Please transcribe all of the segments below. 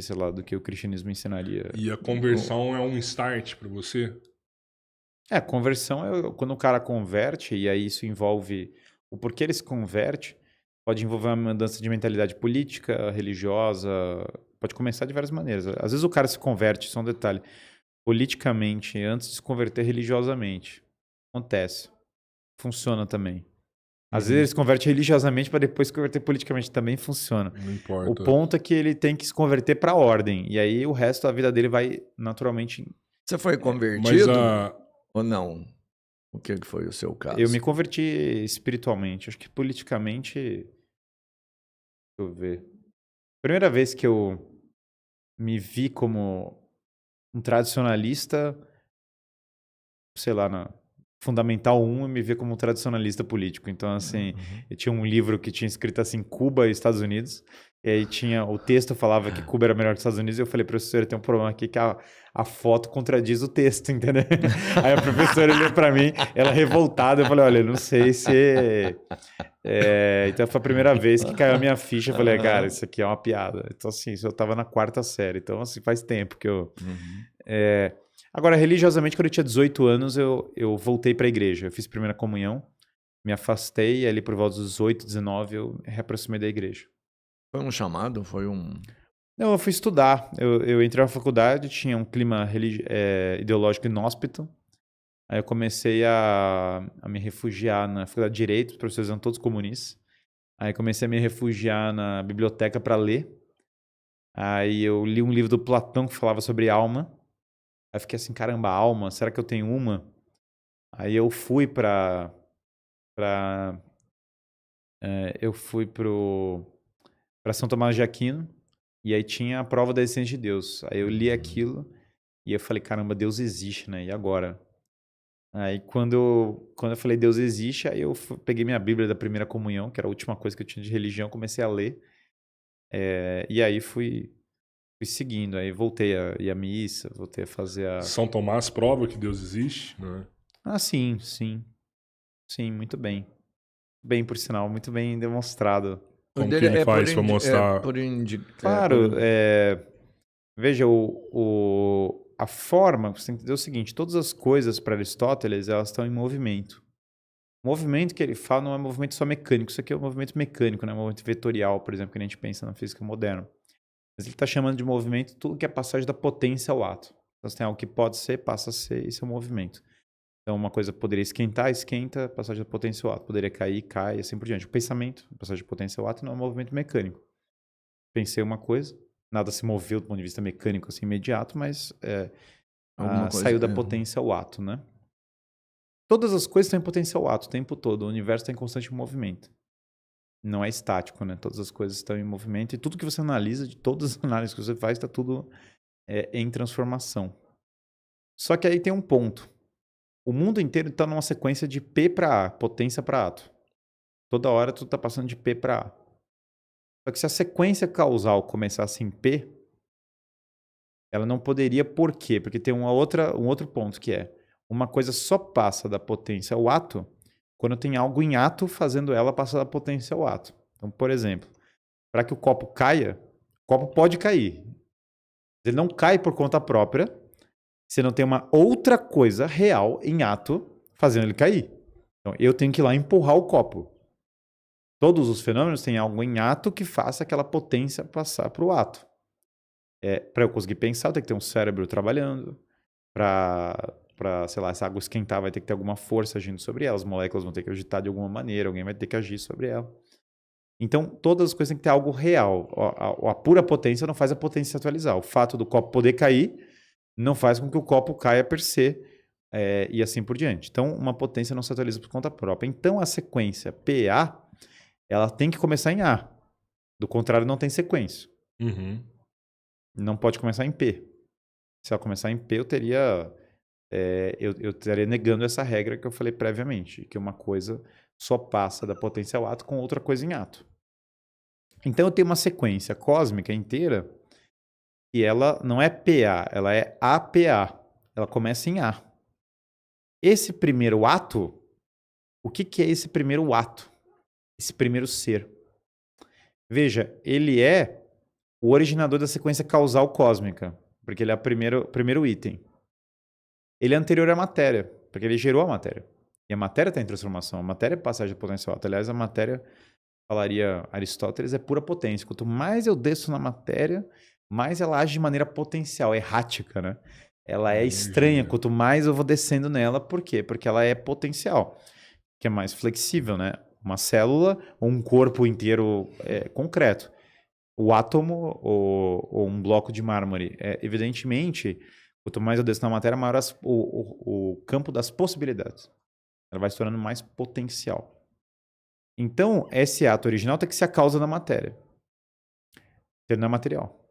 sei lá, do que o cristianismo ensinaria. E a conversão é um start para você? A conversão é quando o cara converte, e aí isso envolve o porquê ele se converte, pode envolver uma mudança de mentalidade política, religiosa, pode começar de várias maneiras. Às vezes o cara se converte, isso é um detalhe, politicamente, antes de se converter religiosamente. Acontece. Funciona também. Às vezes ele se converte religiosamente para depois se converter politicamente. Também funciona. Não O importa. ponto é que ele tem que se converter para a ordem. E aí o resto da vida dele vai naturalmente. Você foi Mas convertido ou não? O que foi o seu caso? Eu me converti espiritualmente. Acho que politicamente. Deixa eu ver. Primeira vez que eu me vi como um tradicionalista, sei lá, na Fundamental 1, eu me vi como um tradicionalista político. Então, assim, eu tinha um livro que tinha escrito assim, Cuba e Estados Unidos. E aí tinha, o texto falava que Cuba era melhor que os Estados Unidos. E eu falei, professor, tem um problema aqui que a foto contradiz o texto, entendeu? Aí a professora olhou pra mim, ela revoltada. Eu falei, olha, eu não sei se... então foi a primeira vez que caiu a minha ficha. Eu falei, cara, isso aqui é uma piada. Então, assim, isso eu tava na 4ª série. Então, assim, faz tempo que eu... Agora, religiosamente, quando eu tinha 18 anos, eu voltei para a igreja. Eu fiz primeira comunhão, me afastei, e ali por volta dos 18, 19, eu me reaproximei da igreja. Foi um chamado? Foi um... Não, eu fui estudar. Eu entrei na faculdade, tinha um clima ideológico inóspito. Aí eu comecei a me refugiar na faculdade de Direito, os professores eram todos comunistas. Aí comecei a me refugiar na biblioteca para ler. Aí eu li um livro do Platão que falava sobre alma. Aí fiquei assim, caramba, alma, será que eu tenho uma? Aí eu fui para São Tomás de Aquino, e aí tinha a prova da existência de Deus. Aí eu li aquilo e eu falei, caramba, Deus existe, né? E agora? Aí quando eu falei Deus existe, aí eu peguei minha Bíblia da primeira comunhão, que era a última coisa que eu tinha de religião, comecei a ler. E aí fui seguindo, aí voltei a ir à missa, voltei a fazer a... São Tomás prova que Deus existe, né? Ah, sim, sim. Sim, muito bem. Bem, por sinal, muito bem demonstrado. Como que ele faz para mostrar? Claro, veja, a forma, você tem que entender o seguinte, todas as coisas para Aristóteles, elas estão em movimento. O movimento que ele fala não é um movimento só mecânico, isso aqui é um movimento mecânico, não é um movimento vetorial, por exemplo, que a gente pensa na física moderna. Mas ele está chamando de movimento tudo que é passagem da potência ao ato. Então, você tem algo que pode ser, passa a ser, isso é um movimento. Então, uma coisa poderia esquentar, esquenta, passagem da potência ao ato. Poderia cair, cai, e assim por diante. O pensamento, passagem de potência ao ato, não é um movimento mecânico. Pensei uma coisa, nada se moveu do ponto de vista mecânico assim imediato, mas saiu da potência ao ato, né? Todas as coisas estão em potência ao ato o tempo todo. O universo está em constante movimento. Não é estático, né? Todas as coisas estão em movimento e tudo que você analisa, de todas as análises que você faz, está tudo em transformação. Só que aí tem um ponto. O mundo inteiro está numa sequência de P para A, potência para ato. Toda hora tudo está passando de P para A. Só que se a sequência causal começasse em P, ela não poderia, por quê? Porque tem um outro ponto que é, uma coisa só passa da potência ao ato quando tem algo em ato fazendo ela passar da potência ao ato. Então, por exemplo, para que o copo caia, o copo pode cair. Ele não cai por conta própria, se não tem uma outra coisa real em ato fazendo ele cair. Então, eu tenho que ir lá empurrar o copo. Todos os fenômenos têm algo em ato que faça aquela potência passar para o ato. Para eu conseguir pensar, eu tenho que ter um cérebro trabalhando. Para, sei lá, essa água esquentar, vai ter que ter alguma força agindo sobre ela. As moléculas vão ter que agitar de alguma maneira, alguém vai ter que agir sobre ela. Então, todas as coisas têm que ter algo real. A pura potência não faz a potência se atualizar. O fato do copo poder cair não faz com que o copo caia per se, e assim por diante. Então, uma potência não se atualiza por conta própria. Então, a sequência PA, ela tem que começar em A. Do contrário, não tem sequência. Não pode começar em P. Se ela começar em P, eu estaria negando essa regra que eu falei previamente, que uma coisa só passa da potência ao ato com outra coisa em ato. Então, eu tenho uma sequência cósmica inteira e ela não é PA, ela é APA. Ela começa em A. Esse primeiro ato, o que é esse primeiro ato? Esse primeiro ser? Veja, ele é o originador da sequência causal cósmica, porque ele é o primeiro item. Ele é anterior à matéria, porque ele gerou a matéria. E a matéria está em transformação, a matéria é passagem potencial. Aliás, a matéria, falaria Aristóteles, é pura potência. Quanto mais eu desço na matéria, mais ela age de maneira potencial, errática, né? Ela é estranha, quanto mais eu vou descendo nela. Por quê? Porque ela é potencial, que é mais flexível, né? Uma célula ou um corpo inteiro concreto. O átomo ou um bloco de mármore. Evidentemente, quanto mais eu desço na matéria, maior o campo das possibilidades. Ela vai se tornando mais potencial. Então, esse ato original tem que ser a causa da matéria. Ele não é material.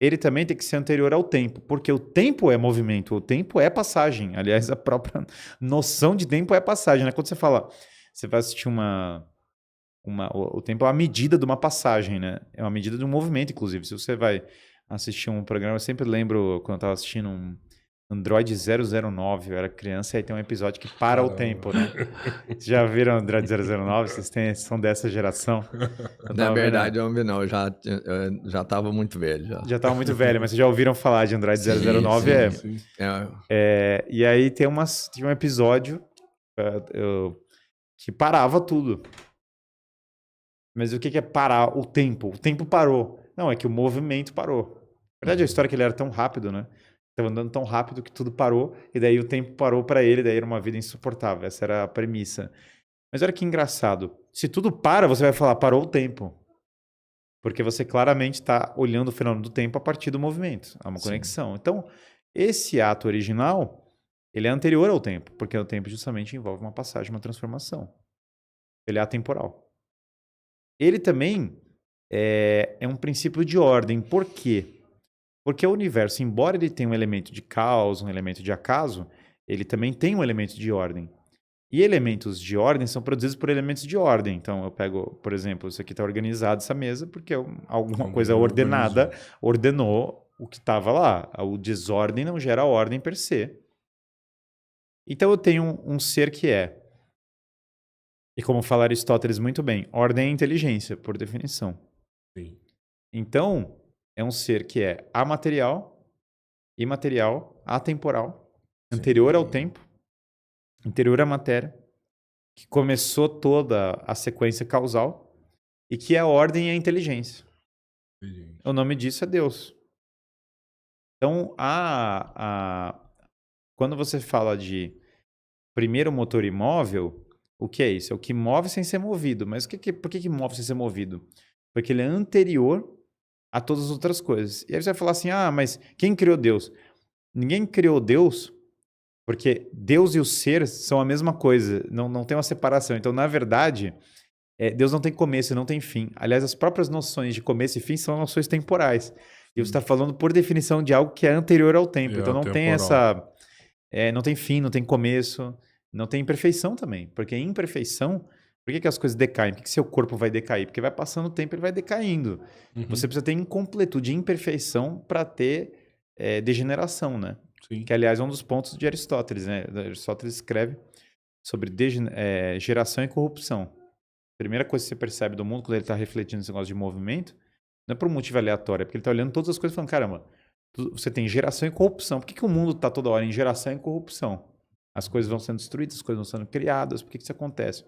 Ele também tem que ser anterior ao tempo, porque o tempo é movimento, o tempo é passagem. Aliás, a própria noção de tempo é passagem, né? Quando você fala, você vai assistir o tempo é uma medida de uma passagem, né? É uma medida de um movimento, inclusive. Se você vai assistir um programa, eu sempre lembro quando eu estava assistindo um Android 009, eu era criança, e aí tem um episódio que para o tempo, né? Vocês já viram Android 009? Vocês são dessa geração? Na verdade, eu não, já estava muito velho. Já estava muito velho, mas vocês já ouviram falar de Android 009? Sim. E aí tinha um episódio que parava tudo. Mas o que é parar o tempo? O tempo parou. Não, é que o movimento parou. Na verdade, a história é que ele era tão rápido, né? Estava andando tão rápido que tudo parou, e daí o tempo parou para ele, daí era uma vida insuportável. Essa era a premissa. Mas olha que engraçado. Se tudo para, você vai falar, parou o tempo. Porque você claramente está olhando o fenômeno do tempo a partir do movimento. Há uma conexão. Então, esse ato original, ele é anterior ao tempo, porque o tempo justamente envolve uma passagem, uma transformação. Ele é atemporal. Ele também é um princípio de ordem. Por quê? Porque o universo, embora ele tenha um elemento de caos, um elemento de acaso, ele também tem um elemento de ordem. E elementos de ordem são produzidos por elementos de ordem. Então, eu pego, por exemplo, isso aqui está organizado, essa mesa, porque alguma coisa ordenada ordenou o que estava lá. O desordem não gera ordem per se. Então, eu tenho um ser que é, e como fala Aristóteles muito bem, ordem é inteligência, por definição. Sim. Então, é um ser que é amaterial, imaterial, atemporal, anterior ao tempo, anterior à matéria, que começou toda a sequência causal e que a ordem é a inteligência. O nome disso é Deus. Então, quando você fala de primeiro motor imóvel, o que é isso? É o que move sem ser movido. Mas por que move sem ser movido? Porque ele é anterior a todas as outras coisas. E aí você vai falar assim, mas quem criou Deus? Ninguém criou Deus, porque Deus e o ser são a mesma coisa, não tem uma separação. Então, na verdade, Deus não tem começo e não tem fim. Aliás, as próprias noções de começo e fim são noções temporais. E você está falando, por definição, de algo que é anterior ao tempo. Então, não tem não tem fim, não tem começo, não tem imperfeição também. Porque em imperfeição, por que as coisas decaem? Por que seu corpo vai decair? Porque vai passando o tempo e ele vai decaindo. Você precisa ter incompletude, imperfeição para ter degeneração, né? Sim. Que, aliás, é um dos pontos de Aristóteles, né? Aristóteles escreve sobre geração e corrupção. A primeira coisa que você percebe do mundo quando ele está refletindo esse negócio de movimento não é por um motivo aleatório, é porque ele está olhando todas as coisas e falando, caramba, você tem geração e corrupção. Por que o mundo está toda hora em geração e corrupção? As coisas vão sendo destruídas, as coisas vão sendo criadas, por que isso acontece?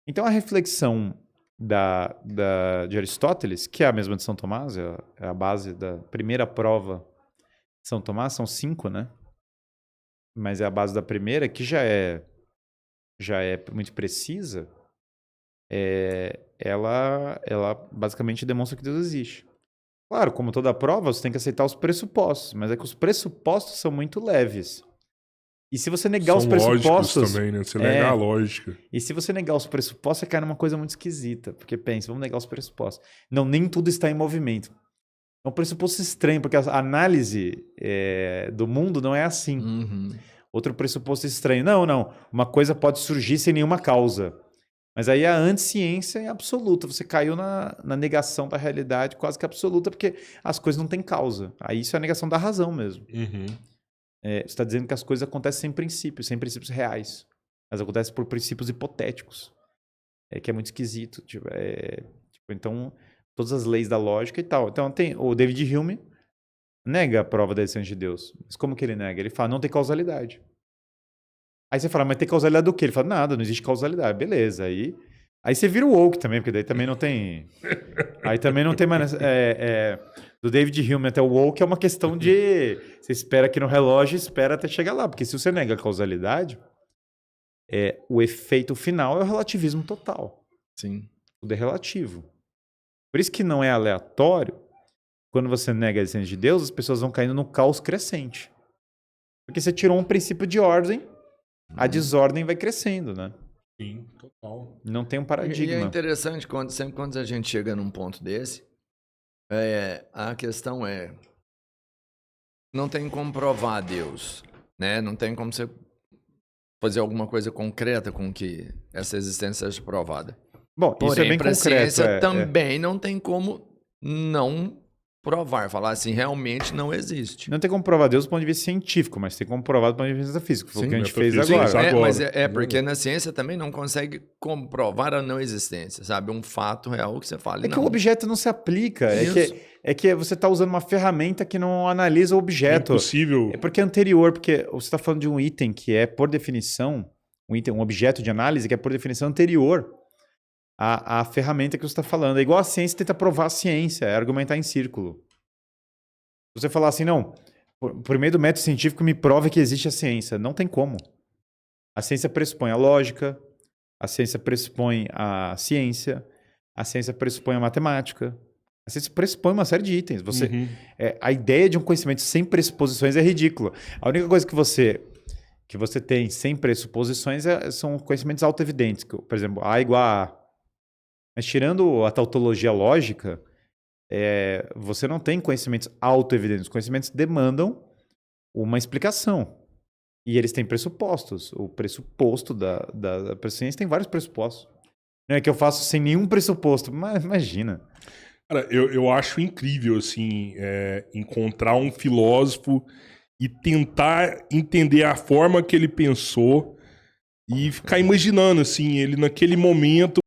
Então, a reflexão de Aristóteles, que é a mesma de São Tomás, é a base da primeira prova de São Tomás, são 5, né? Mas é a base da primeira, que já é muito precisa, ela basicamente demonstra que Deus existe. Claro, como toda prova, você tem que aceitar os pressupostos, mas é que os pressupostos são muito leves. E se você negar os pressupostos... também, né? Você negar a lógica. E se você negar os pressupostos, você cai numa coisa muito esquisita. Porque pensa, vamos negar os pressupostos. Não, nem tudo está em movimento. É um pressuposto estranho, porque a análise do mundo não é assim. Outro pressuposto estranho. Não. Uma coisa pode surgir sem nenhuma causa. Mas aí a anticiência é absoluta. Você caiu na negação da realidade quase que absoluta, porque as coisas não têm causa. Aí isso é a negação da razão mesmo. Você está dizendo que as coisas acontecem sem princípios reais. Elas acontecem por princípios hipotéticos. Que é muito esquisito. Então, todas as leis da lógica e tal. Então tem o David Hume nega a prova da existência de Deus. Mas como que ele nega? Ele fala, não tem causalidade. Aí você fala, mas tem causalidade do quê? Ele fala, nada, não existe causalidade. Beleza, aí você vira o woke também, porque daí também não tem... Aí também não tem mais... do David Hume até o woke é uma questão de... Você espera aqui no relógio e espera até chegar lá. Porque se você nega a causalidade, o efeito final é o relativismo total. Sim. Tudo é relativo. Por isso que não é aleatório. Quando você nega a existência de Deus, as pessoas vão caindo no caos crescente. Porque você tirou um princípio de ordem, a desordem vai crescendo, né? Sim, total. Não tem um paradigma. E é interessante, sempre quando a gente chega num ponto desse, a questão não tem como provar Deus, né? Não tem como você fazer alguma coisa concreta com que essa existência seja provada. Bom, porém, isso é bem pra concreto. Ciência também não tem como não provar, falar assim, realmente não existe. Não tem como provar Deus do ponto de vista científico, mas tem como provar do ponto de vista físico. Foi o que a gente fez agora. Mas porque na ciência também não consegue comprovar a não existência, sabe? Um fato real que você fala. Que o objeto não se aplica. É que você está usando uma ferramenta que não analisa o objeto. É impossível. É porque é anterior, porque você está falando de um item que é, por definição, um objeto de análise que é, por definição, anterior à ferramenta que você está falando. É igual a ciência tenta provar a ciência, é argumentar em círculo. Se você falar assim, não, por meio do método científico me prove que existe a ciência. Não tem como. A ciência pressupõe a lógica, a ciência pressupõe a ciência, a ciência pressupõe a matemática, a ciência pressupõe uma série de itens. A ideia de um conhecimento sem pressuposições é ridícula. A única coisa que você tem sem pressuposições são conhecimentos autoevidentes. Por exemplo, A igual a A. Mas tirando a tautologia lógica, você não tem conhecimentos autoevidentes. Os conhecimentos demandam uma explicação. E eles têm pressupostos. O pressuposto da ciência tem vários pressupostos. Não é que eu faço sem nenhum pressuposto. Mas imagina. Cara, eu acho incrível, assim, encontrar um filósofo e tentar entender a forma que ele pensou e ficar imaginando, assim, ele naquele momento